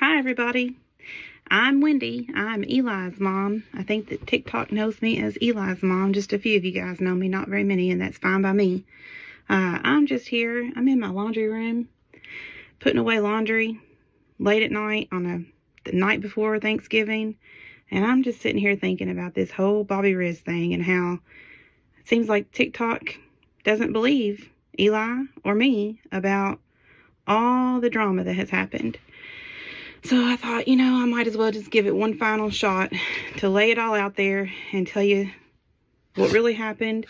Hi, everybody. I'm Wendy. I'm Eli's mom. I think that TikTok knows me as Eli's mom. Just a few of you guys know me, not very many, and that's fine by me. I'm just here. I'm in my laundry room, putting away laundry late at night on the night before Thanksgiving, and I'm just sitting here thinking about this whole Bobby Rizz thing and how it seems like TikTok doesn't believe Eli or me about all the drama that has happened. So I thought, I might as well just give it one final shot to lay it all out there and tell you what really happened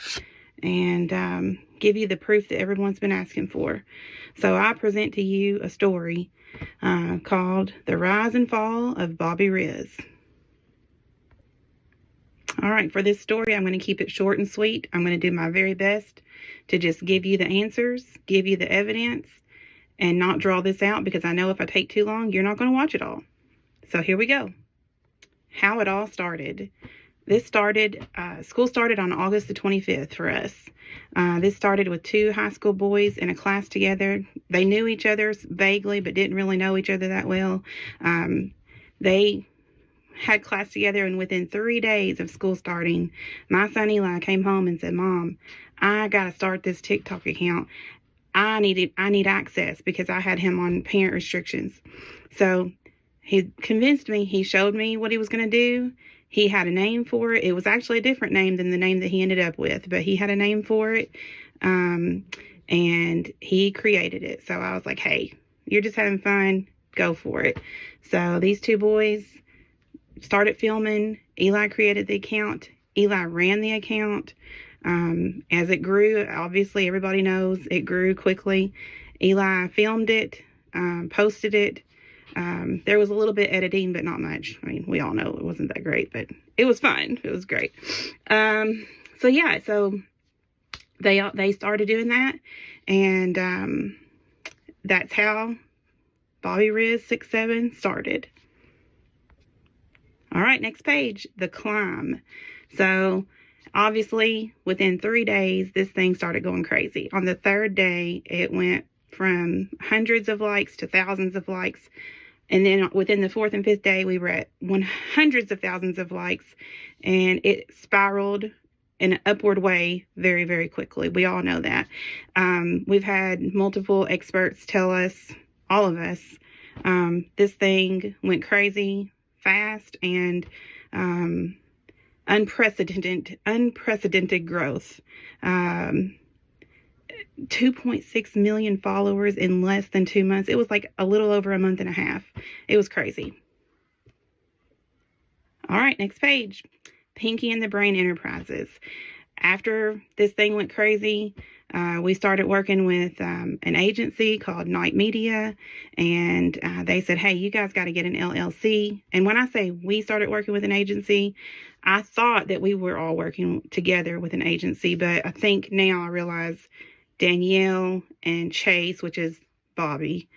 and give you the proof that everyone's been asking for. So I present to you a story called The Rise and Fall of Bobby Rizz. All right, for this story, I'm going to keep it short and sweet. I'm going to do my very best to just give you the answers, give you the evidence, and not draw this out, because I know if I take too long, you're not going to watch it all. So here we go. How it all started. School started on August the 25th for us. This started with two high school boys in a class together. They knew each other vaguely, but didn't really know each other that well. They had class together, and within 3 days of school starting, my son Eli came home and said, "Mom, I got to start this TikTok account. I need access," because I had him on parent restrictions. So he convinced me. He showed me what he was going to do. He had a name for it. It was actually a different name than the name that he ended up with, but he had a name for it. And he created it. So I was like, hey, you're just having fun. Go for it. So these two boys started filming. Eli created the account. Eli ran the account. As it grew, obviously everybody knows it grew quickly. Eli filmed it, posted it. There was a little bit editing, but not much. I mean, we all know it wasn't that great, but it was fun. It was great. So they started doing that, and that's how Bobby Rizz 6'7" started. All right, next page, the climb. So obviously, within 3 days, this thing started going crazy. On the third day, it went from hundreds of likes to thousands of likes. And then within the fourth and fifth day, we were at hundreds of thousands of likes. And it spiraled in an upward way very, very quickly. We all know that. We've had multiple experts tell us, all of us, this thing went crazy fast and unprecedented growth. 2.6 million followers in less than 2 months. It was like a little over a month and a half. It was crazy. All right, next page. Pinky and the Brain Enterprises. After this thing went crazy, we started working with an agency called Night Media, and they said, hey, you guys got to get an LLC. And when I say we started working with an agency, I thought that we were all working together with an agency, but I think now I realize Danielle and Chase, which is Bobby,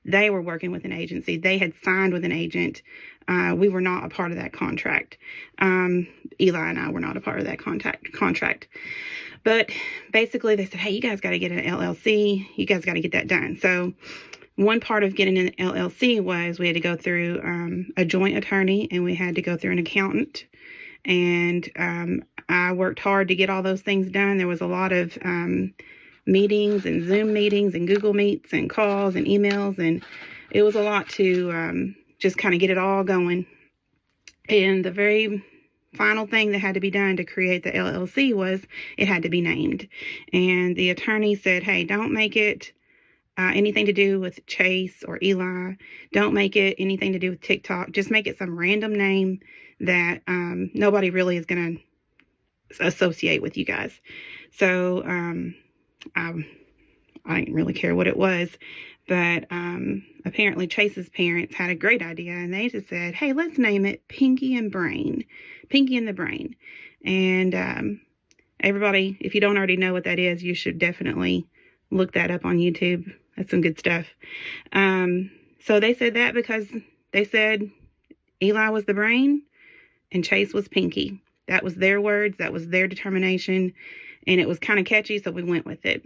they were working with an agency. They had signed with an agent. We were not a part of that contract. Eli and I were not a part of that contract. But basically they said, hey, you guys got to get an LLC. You guys got to get that done. So one part of getting an LLC was we had to go through a joint attorney, and we had to go through an accountant. And I worked hard to get all those things done. There was a lot of meetings and Zoom meetings and Google Meets and calls and emails. And it was a lot to just kind of get it all going. And the very final thing that had to be done to create the LLC was it had to be named. And the attorney said, hey, don't make it anything to do with Chase or Eli. Don't make it anything to do with TikTok. Just make it some random name that nobody really is going to associate with you guys. So I didn't really care what it was, but apparently Chase's parents had a great idea, and they just said, hey, let's name it Pinky and the Brain. And everybody, if you don't already know what that is, you should definitely look that up on YouTube. That's some good stuff. So they said that because they said Eli was the brain and Chase was Pinky. That was their words. That was their determination. And it was kind of catchy, so we went with it.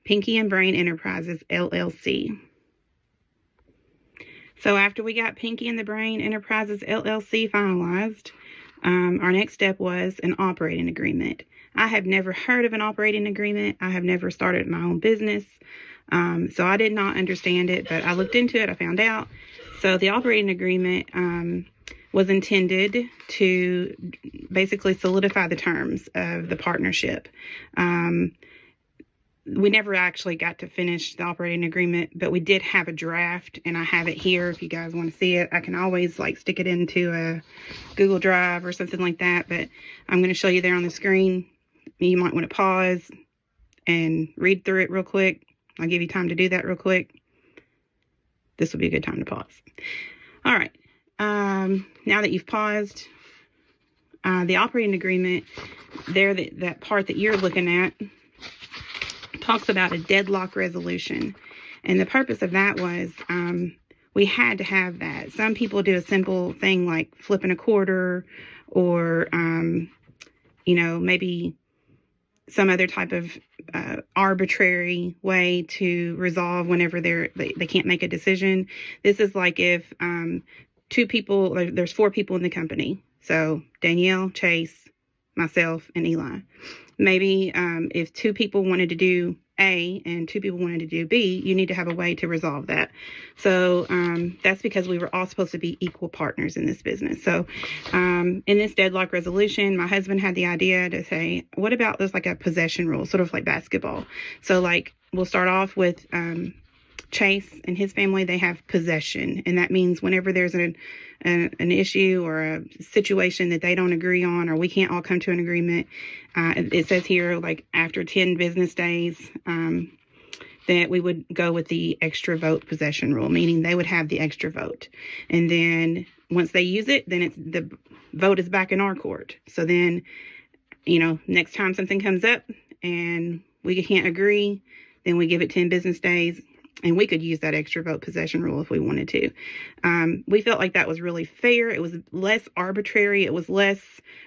Pinky and Brain Enterprises, LLC. So after we got Pinky and the Brain Enterprises LLC finalized, our next step was an operating agreement. I have never heard of an operating agreement. I have never started my own business. So I did not understand it, but I looked into it. I found out. So the operating agreement was intended to basically solidify the terms of the partnership. We never actually got to finish the operating agreement, but we did have a draft, and I have it here if you guys want to see it. I can always like stick it into a Google Drive or something like that, but I'm going to show you there on the screen. You might want to pause and read through it real quick. I'll give you time to do that real quick. This will be a good time to pause. All right. Now that you've paused, the operating agreement there, that part that you're looking at, talks about a deadlock resolution. And the purpose of that was we had to have that. Some people do a simple thing like flipping a quarter or, maybe some other type of arbitrary way to resolve whenever they can't make a decision. This is like if there's 4 people in the company. So Danielle, Chase, myself, and Eli. Maybe if 2 people wanted to do A and 2 people wanted to do B, you need to have a way to resolve that. So that's because we were all supposed to be equal partners in this business. So in this deadlock resolution, my husband had the idea to say, what about there's like a possession rule, sort of like basketball. So like we'll start off with Chase and his family, they have possession. And that means whenever there's an issue or a situation that they don't agree on, or we can't all come to an agreement, it says here, like after 10 business days, that we would go with the extra vote possession rule, meaning they would have the extra vote. And then once they use it, then the vote is back in our court. So then, next time something comes up and we can't agree, then we give it 10 business days. And we could use that extra vote possession rule if we wanted to. We felt like that was really fair. It was less arbitrary. It was less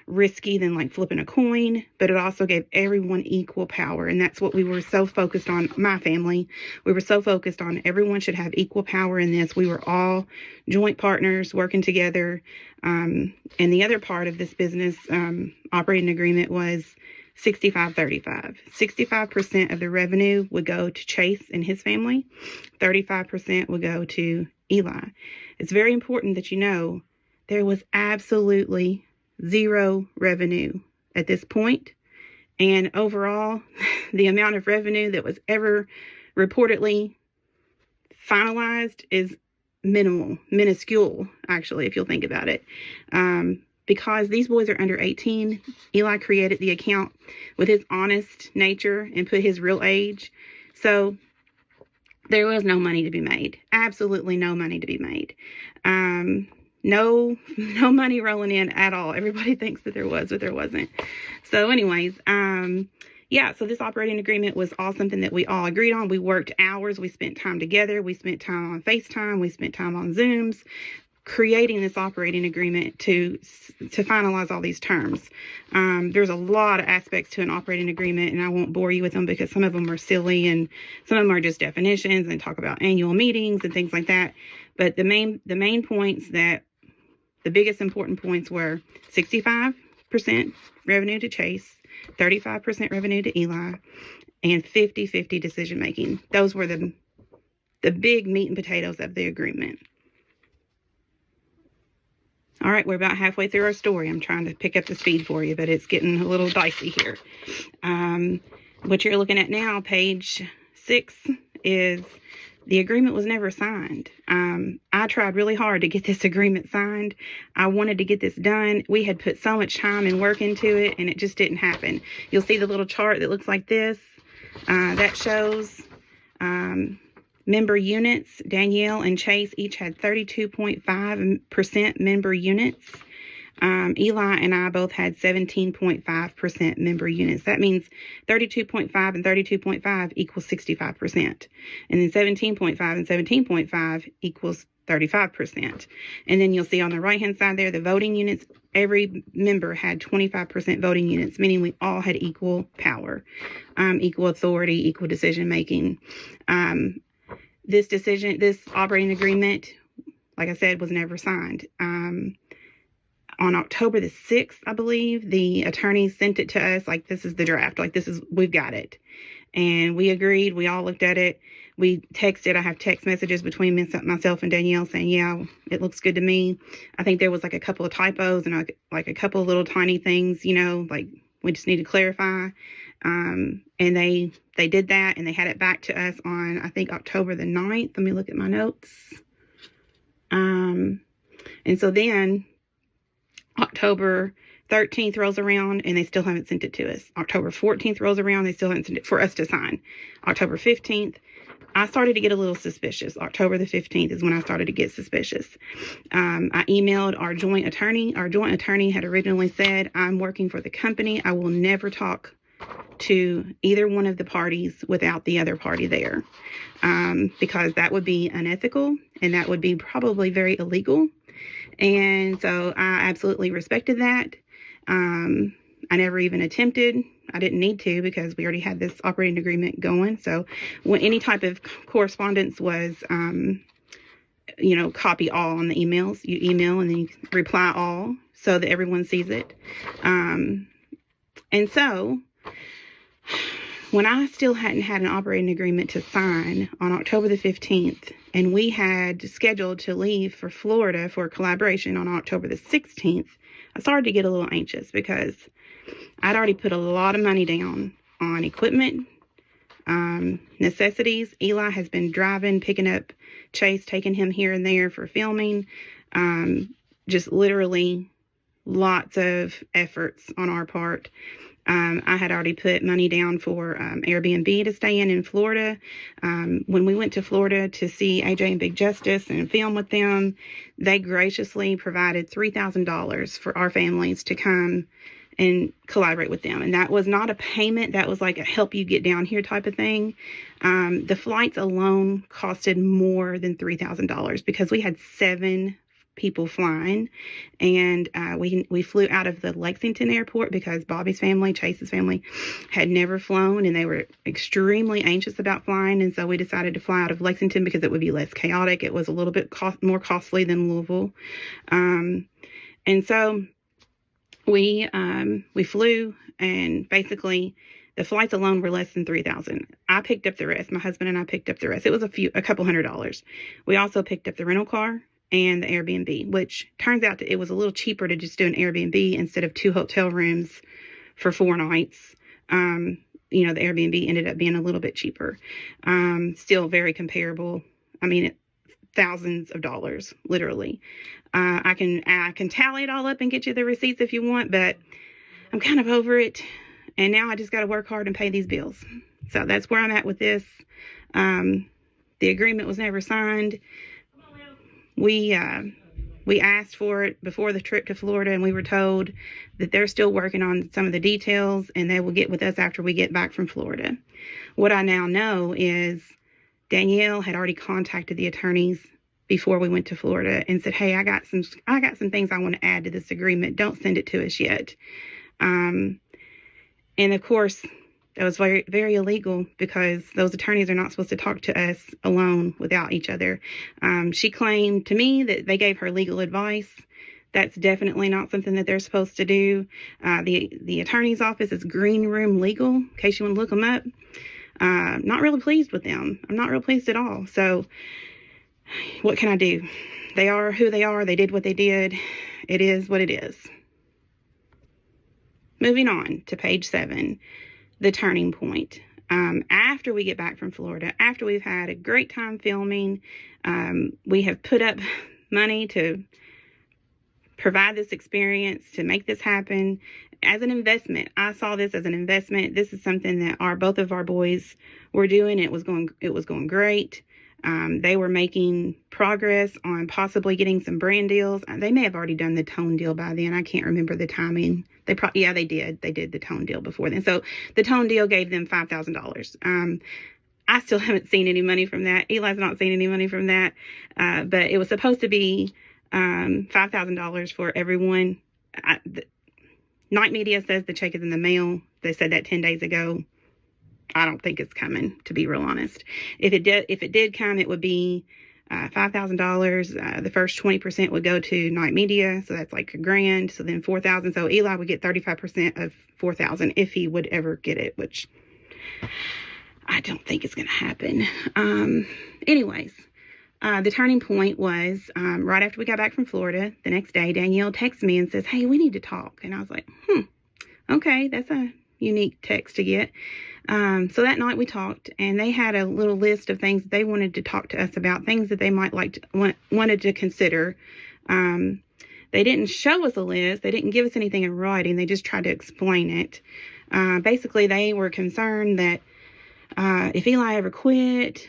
risky than like flipping a coin, but it also gave everyone equal power. And that's what we were so focused on. My family, we were so focused on everyone should have equal power in this. We were all joint partners working together. And the other part of this business operating agreement was 65-35. 65% of the revenue would go to Chase and his family. 35% would go to Eli. It's very important that you know there was absolutely zero revenue at this point. And overall, the amount of revenue that was ever reportedly finalized is minuscule, actually, if you'll think about it. Because these boys are under 18, Eli created the account with his honest nature and put his real age. So there was no money to be made. Absolutely no money to be made. No money rolling in at all. Everybody thinks that there was, but there wasn't. So anyways, so this operating agreement was all something that we all agreed on. We worked hours. We spent time together. We spent time on FaceTime. We spent time on Zooms, creating this operating agreement to finalize all these terms. There's a lot of aspects to an operating agreement, and I won't bore you with them because some of them are silly and some of them are just definitions and talk about annual meetings and things like that. But the main points, the biggest important points were 65% revenue to Chase, 35% revenue to Eli, and 50-50 decision making. Those were the big meat and potatoes of the agreement. All right, we're about halfway through our story. I'm trying to pick up the speed for you, but it's getting a little dicey here. What you're looking at now, page 6, is the agreement was never signed. I tried really hard to get this agreement signed. I wanted to get this done. We had put so much time and work into it, and it just didn't happen. You'll see the little chart that looks like this. That shows member units. Danielle and Chase each had 32.5% member units. Eli and I both had 17.5% member units. That means 32.5 and 32.5 equals 65%. And then 17.5 and 17.5 equals 35%. And then you'll see on the right-hand side there, the voting units, every member had 25% voting units, meaning we all had equal power, equal authority, equal decision-making. This operating agreement like I said, was never signed. On October the 6th, I believe, the attorney sent it to us, like, this is the draft, like, we've got it. And we agreed, we all looked at it, we texted, I have text messages between myself and Danielle saying, yeah, it looks good to me. I think there was like a couple of typos and like a couple of little tiny things, like we just need to clarify. And they did that, and they had it back to us on, I think, October the 9th. Let me look at my notes. And so then October 13th rolls around, and they still haven't sent it to us. October 14th rolls around, they still haven't sent it for us to sign. October 15th, I started to get a little suspicious. October the 15th is when I started to get suspicious. I emailed our joint attorney. Our joint attorney had originally said, I'm working for the company. I will never talk to either one of the parties without the other party there, because that would be unethical, and that would be probably very illegal. And so I absolutely respected that. I never even attempted. I didn't need to, because we already had this operating agreement going. So when any type of correspondence was, copy all on the emails. You email and then you reply all so that everyone sees it. And so when I still hadn't had an operating agreement to sign on October the 15th, and we had scheduled to leave for Florida for collaboration on October the 16th, I started to get a little anxious, because I'd already put a lot of money down on equipment, necessities. Eli has been driving, picking up Chase, taking him here and there for filming. Just literally lots of efforts on our part. I had already put money down for Airbnb to stay in Florida. When we went to Florida to see AJ and Big Justice and film with them, they graciously provided $3,000 for our families to come and collaborate with them. And that was not a payment. That was like a help you get down here type of thing. The flights alone costed more than $3,000, because we had 7 people flying, and we flew out of the Lexington airport because Bobby's family, Chase's family, had never flown, and they were extremely anxious about flying. And so we decided to fly out of Lexington because it would be less chaotic. It was a little bit more costly than Louisville. And so we flew, and basically the flights alone were less than $3,000. I picked up the rest. My husband and I picked up the rest. It was a couple $100s. We also picked up the rental car and the Airbnb, which turns out that it was a little cheaper to just do an Airbnb instead of 2 hotel rooms for 4 nights. The Airbnb ended up being a little bit cheaper. Still very comparable. I mean, thousands of dollars, literally. I can tally it all up and get you the receipts if you want, but I'm kind of over it. And now I just got to work hard and pay these bills. So that's where I'm at with this. The agreement was never signed. We asked for it before the trip to Florida, and we were told that they're still working on some of the details, and they will get with us after we get back from Florida. What I now know is Danielle had already contacted the attorneys before we went to Florida and said, hey, I got some things I want to add to this agreement. Don't send it to us yet. And of course, that was very, very illegal, because those attorneys are not supposed to talk to us alone without each other. She claimed to me that they gave her legal advice. That's definitely not something that they're supposed to do. The attorney's office is Green Room Legal, in case you want to look them up. Not really pleased with them. I'm not real pleased at all. So what can I do? They are who they are. They did what they did. It is what it is. Moving on to page 7. The turning point. After we get back from Florida, after we've had a great time filming, we have put up money to provide this experience, to make this happen as an investment. I saw this as an investment. This is something that both of our boys were doing. It was going great. They were making progress on possibly getting some brand deals. They may have already done the tone deal by then. I can't remember the timing. They did. They did the tone deal before then. So the tone deal gave them $5,000. I still haven't seen any money from that. Eli's not seen any money from that. But it was supposed to be $5,000 for everyone. Night Media says the check is in the mail. They said that 10 days ago. I don't think it's coming, to be real honest. If it did come, it would be $5,000. The first 20% would go to Night Media, so that's like $1,000. So then $4,000. So Eli would get 35% of $4,000 if he would ever get it, which I don't think is going to happen. Anyways, the turning point was right after we got back from Florida. The next day, Danielle texts me and says, "Hey, we need to talk." And I was like, okay, that's a unique text to get. So that night we talked, and they had a little list of things that they wanted to talk to us about, things that they might wanted to consider. They didn't show us a list. They didn't give us anything in writing. They just tried to explain it. Basically, they were concerned that if Eli ever quit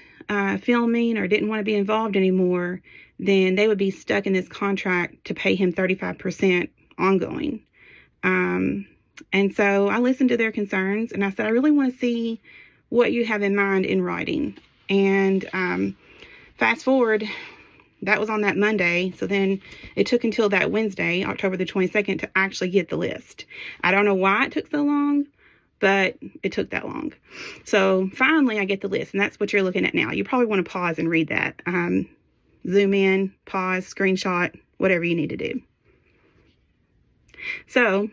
filming or didn't want to be involved anymore, then they would be stuck in this contract to pay him 35% ongoing. And so I listened to their concerns, and I said, I really want to see what you have in mind in writing. And fast forward, that was on that Monday. So then it took until that Wednesday, October the 22nd, to actually get the list. I don't know why it took so long, but it took that long. So finally I get the list, and that's what you're looking at now. You probably want to pause and read that. Zoom in, pause, screenshot, whatever you need to do. So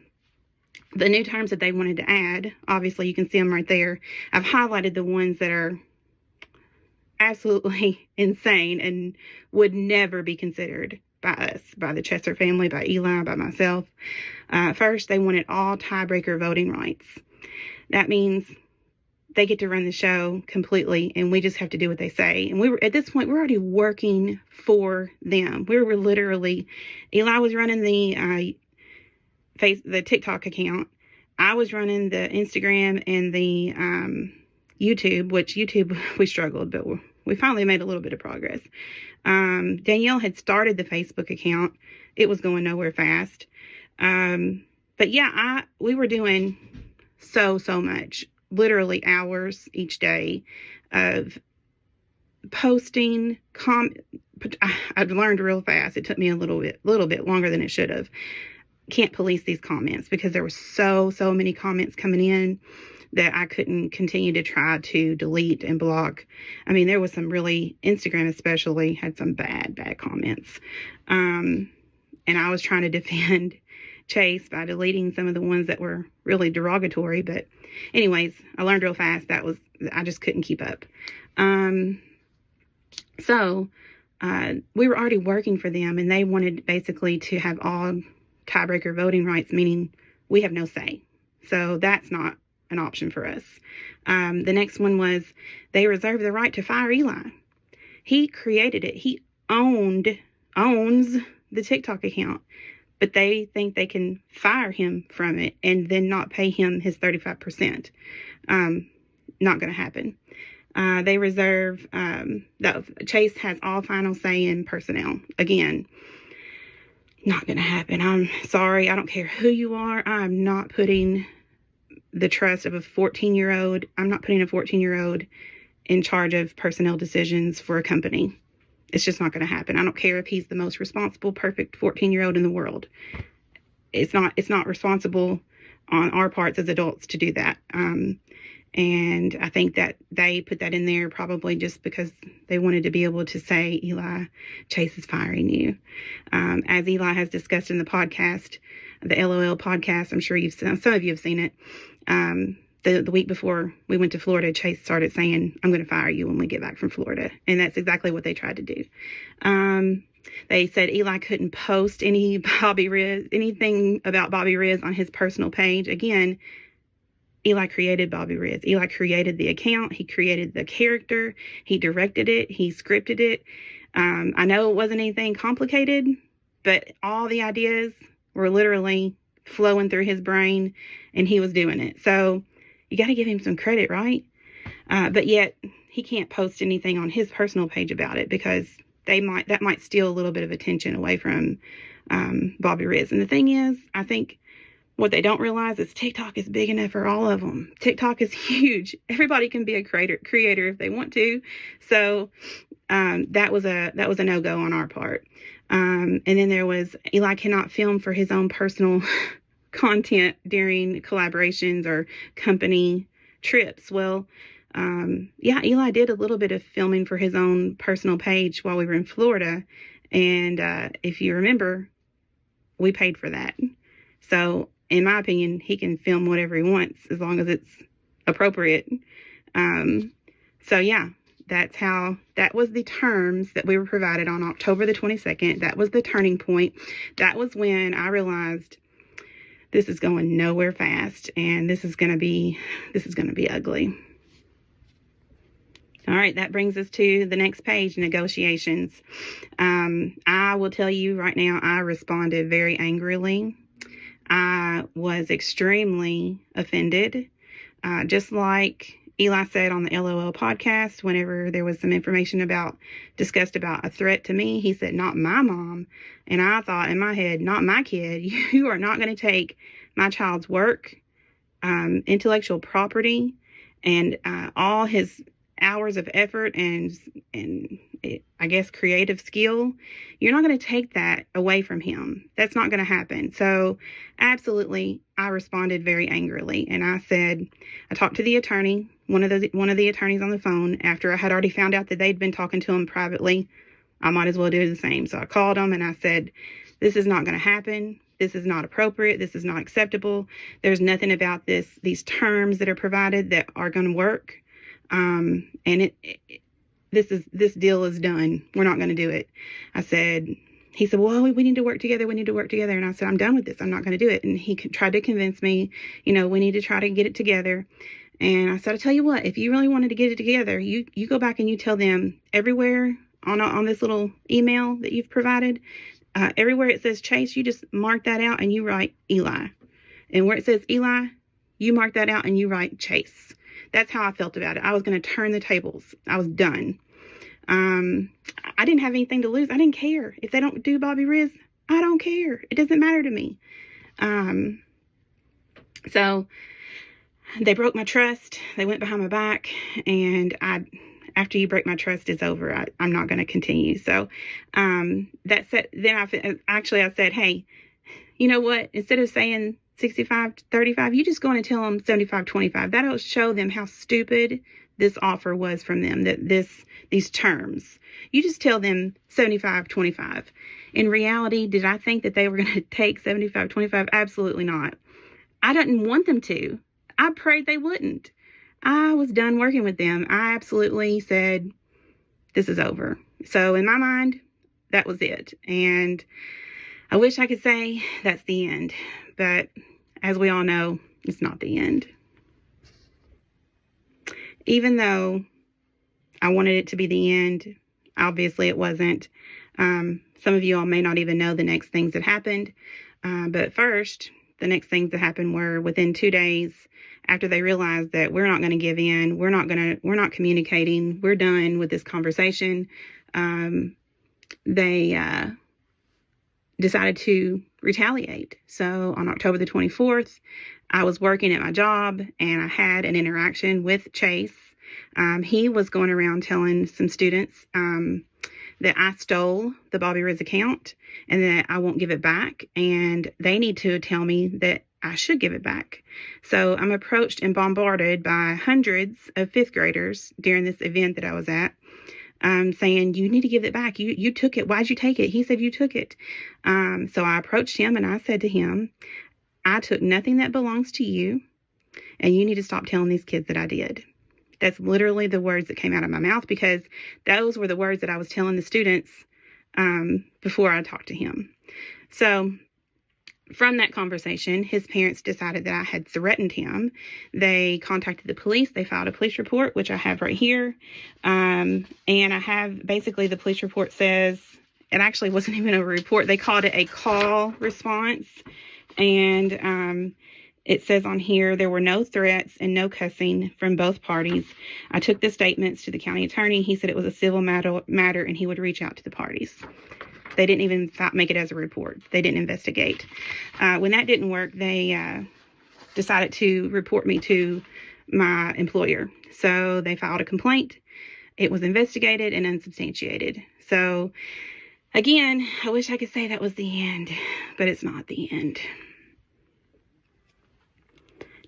the new terms that they wanted to add, obviously you can see them right there. I've highlighted the ones that are absolutely insane and would never be considered by us, by the Chester family, by Eli, by myself. First, they wanted all tiebreaker voting rights. That means they get to run the show completely, and we just have to do what they say. And we were, at this point, we're already working for them. We were literally, Eli was running the TikTok account. I was running the Instagram and the YouTube, which YouTube we struggled, but we finally made a little bit of progress. Danielle had started the Facebook account. It was going nowhere fast. But yeah, we were doing so much, literally hours each day of posting. I've learned real fast. It took me a little bit longer than it should have. Can't police these comments because there were so many comments coming in that I couldn't continue to try to delete and block. I mean, there was some really, Instagram especially had some bad comments. And I was trying to defend Chase by deleting some of the ones that were really derogatory. But anyways, I learned real fast I just couldn't keep up. So we were already working for them, and they wanted basically to have all tiebreaker voting rights, meaning we have no say. So that's not an option for us. The next one was they reserve the right to fire Eli. He created it. He owns the TikTok account, but they think they can fire him from it and then not pay him his 35%. Not going to happen. They reserve, Chase has all final say in personnel. Again, not going to happen. I'm sorry. I don't care who you are. I'm not putting the trust of a 14-year-old. I'm not putting a 14-year-old in charge of personnel decisions for a company. It's just not going to happen. I don't care if he's the most responsible, perfect 14-year-old in the world. It's not responsible on our parts as adults to do that. And I think that they put that in there probably just because they wanted to be able to say, Eli, Chase is firing you. As Eli has discussed in the podcast, the LOL podcast, I'm sure some of you have seen it. The week before we went to Florida, Chase started saying, I'm going to fire you when we get back from Florida. And that's exactly what they tried to do. They said Eli couldn't post anything about Bobby Rizz on his personal page. Again, Eli created Bobby Rizz. Eli created the account. He created the character. He directed it. He scripted it. I know it wasn't anything complicated, but all the ideas were literally flowing through his brain, and he was doing it. So you got to give him some credit, right? But yet he can't post anything on his personal page about it because that might steal a little bit of attention away from Bobby Rizz. And the thing is, I think what they don't realize is TikTok is big enough for all of them. TikTok is huge. Everybody can be a creator if they want to. So that was a no-go on our part. And then there was Eli cannot film for his own personal content during collaborations or company trips. Well, yeah, Eli did a little bit of filming for his own personal page while we were in Florida. And if you remember, we paid for that. So in my opinion, he can film whatever he wants as long as it's appropriate. So yeah, that was the terms that we were provided on October the 22nd. That was the turning point. That was when I realized this is going nowhere fast, and this is going to be ugly. All right, that brings us to the next page, negotiations. I will tell you right now, I responded very angrily. I was extremely offended. Just like Eli said on the LOL podcast, whenever there was some information discussed about a threat to me, he said, not my mom. And I thought in my head, not my kid. You are not going to take my child's work, intellectual property, and all his hours of effort and I guess creative skill. You're not going to take that away from him. That's not going to happen. So absolutely, I responded very angrily, and I said, I talked to the attorney, one of the attorneys on the phone, after I had already found out that they'd been talking to him privately. I might as well do the same. So I called him and I said, this is not going to happen. This is not appropriate. This is not acceptable. There's nothing about these terms that are provided that are going to work. And this deal is done. We're not going to do it. He said, well, we need to work together. We need to work together. And I said, I'm done with this. I'm not going to do it. And he tried to convince me, we need to try to get it together. And I said, I tell you what, if you really wanted to get it together, you go back and you tell them everywhere on this little email that you've provided, everywhere it says Chase, you just mark that out and you write Eli. And where it says Eli, you mark that out and you write Chase. That's how I felt about it. I was going to turn the tables. I was done. I didn't have anything to lose. I didn't care. If they don't do Bobby Rizz, I don't care. It doesn't matter to me. So they broke my trust. They went behind my back. And after you break my trust, it's over. I'm not going to continue. So that said, then I said, hey, you know what? Instead of saying 65-35, you just go in and tell them 75-25. That'll show them how stupid this offer was from them, that these terms. You just tell them 75-25. In reality, did I think that they were going to take 75-25? Absolutely not. I didn't want them to. I prayed they wouldn't. I was done working with them. I absolutely said, this is over. So in my mind, that was it. And I wish I could say that's the end. But as we all know, it's not the end. Even though I wanted it to be the end, obviously it wasn't. Some of you all may not even know the next things that happened. But first, the next things that happened were within 2 days after they realized that we're not going to give in, we're not communicating, we're done with this conversation. They decided to retaliate. So on October the 24th, I was working at my job and I had an interaction with Chase. He was going around telling some students that I stole the Bobby Rizz account and that I won't give it back. And they need to tell me that I should give it back. So I'm approached and bombarded by hundreds of fifth graders during this event that I was at. Saying, you need to give it back. You took it. Why'd you take it? He said, you took it. So I approached him and I said to him, I took nothing that belongs to you, and you need to stop telling these kids that I did. That's literally the words that came out of my mouth, because those were the words that I was telling the students before I talked to him. So from that conversation, his parents decided that I had threatened him. They contacted the police. They filed a police report, which I have right here. And I have basically the police report says, it actually wasn't even a report. They called it a call response. And it says on here, there were no threats and no cussing from both parties. I took the statements to the county attorney. He said it was a civil matter and he would reach out to the parties. They didn't even make it as a report. They didn't investigate. When that didn't work, they decided to report me to my employer. So they filed a complaint. It was investigated and unsubstantiated. So again, I wish I could say that was the end, but it's not the end.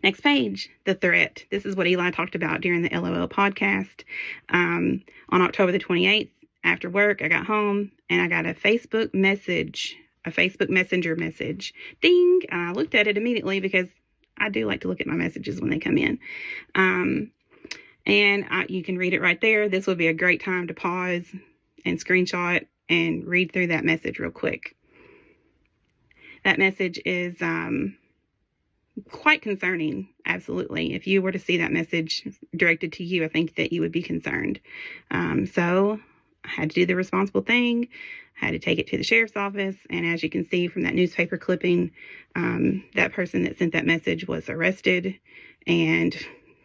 Next page, the threat. This is what Eli talked about during the LOL podcast. On October the 28th, after work, I got home and I got a Facebook Messenger message. Ding! I looked at it immediately because I do like to look at my messages when they come in. You can read it right there. This would be a great time to pause and screenshot and read through that message real quick. That message is quite concerning, absolutely. If you were to see that message directed to you, I think that you would be concerned. So I had to do the responsible thing. I had to take it to the sheriff's office. And as you can see from that newspaper clipping, that person that sent that message was arrested and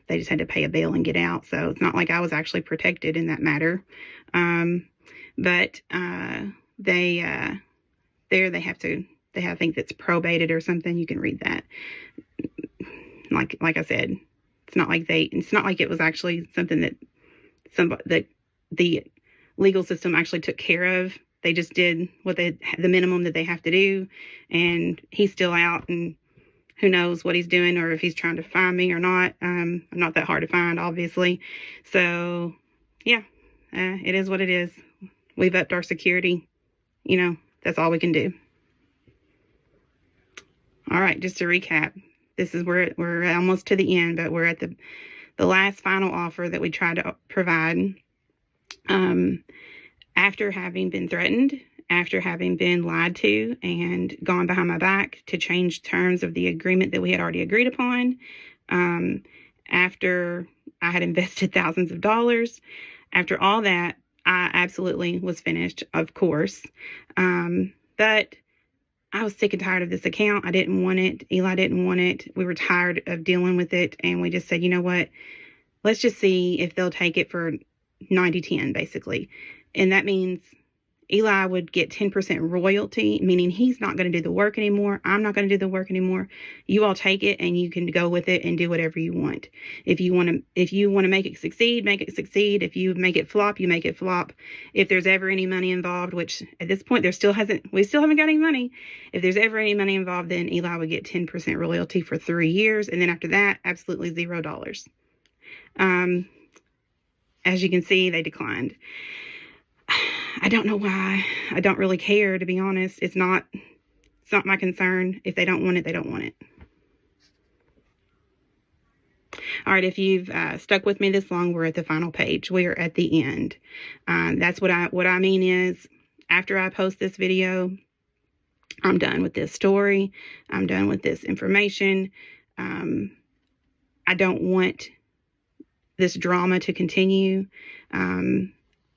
they just had to pay a bail and get out. So it's not like I was actually protected in that matter. But they have to, I think that's probated or something. You can read that. Like I said, it's not like it was actually something that the legal system actually took care of. They just did the minimum that they have to do, and he's still out, and who knows what he's doing or if he's trying to find me or not. I'm not that hard to find, obviously. So yeah, it is what it is. We've upped our security. That's all we can do. All right, just to recap, this is where we're almost to the end, but we're at the last final offer that we tried to provide. After having been threatened, after having been lied to and gone behind my back to change terms of the agreement that we had already agreed upon, after I had invested thousands of dollars, after all that, I absolutely was finished, of course. But I was sick and tired of this account. I didn't want it. Eli didn't want it. We were tired of dealing with it. And we just said, you know what? Let's just see if they'll take it for 90-10, basically. And that means Eli would get 10% royalty, meaning he's not going to do the work anymore. I'm not going to do the work anymore. You all take it and you can go with it and do whatever you want. If you want to make it succeed, make it succeed. If you make it flop, you make it flop. If there's ever any money involved, which at this point we still haven't got any money. If there's ever any money involved, then Eli would get 10% royalty for 3 years. And then after that, absolutely $0. As you can see, they declined. I don't know why. I don't really care, to be honest. It's not my concern. If they don't want it, they don't want it. All right, if you've stuck with me this long, we're at the final page. We're at the end. That's what I mean is, after I post this video, I'm done with this story. I'm done with this information. I don't want this drama to continue.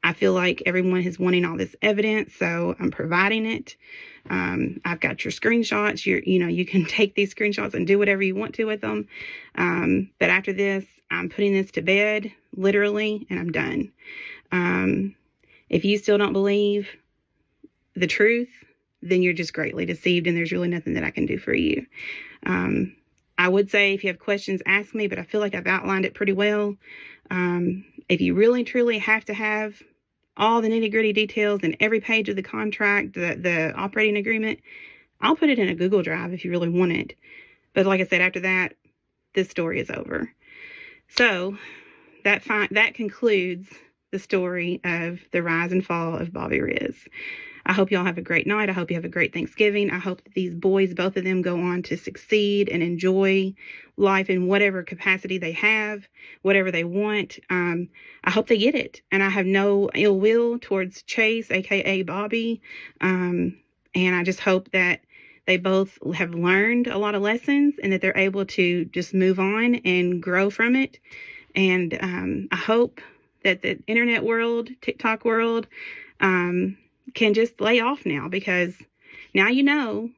I feel like everyone is wanting all this evidence, so I'm providing it. I've got your screenshots. You can take these screenshots and do whatever you want to with them. But after this, I'm putting this to bed, literally, and I'm done. If you still don't believe the truth, then you're just greatly deceived, and there's really nothing that I can do for you. I would say if you have questions, ask me, but I feel like I've outlined it pretty well. If you really, truly have to have all the nitty-gritty details in every page of the contract, the operating agreement, I'll put it in a Google Drive if you really want it. But like I said, after that, this story is over. So that concludes the story of the rise and fall of Bobby Rizz. I hope y'all have a great night. I hope you have a great Thanksgiving. I hope that these boys, both of them, go on to succeed and enjoy life in whatever capacity they have, whatever they want. I hope they get it. And I have no ill will towards Chase, aka Bobby. And I just hope that they both have learned a lot of lessons and that they're able to just move on and grow from it. And I hope that the internet world, TikTok world, can just lay off now, because now you know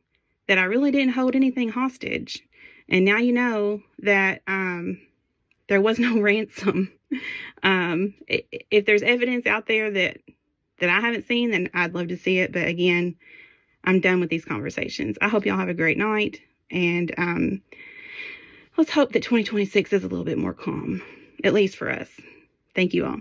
that I really didn't hold anything hostage. And now you know that there was no ransom. If there's evidence out there that I haven't seen, then I'd love to see it. But again, I'm done with these conversations. I hope y'all have a great night. And let's hope that 2026 is a little bit more calm, at least for us. Thank you all.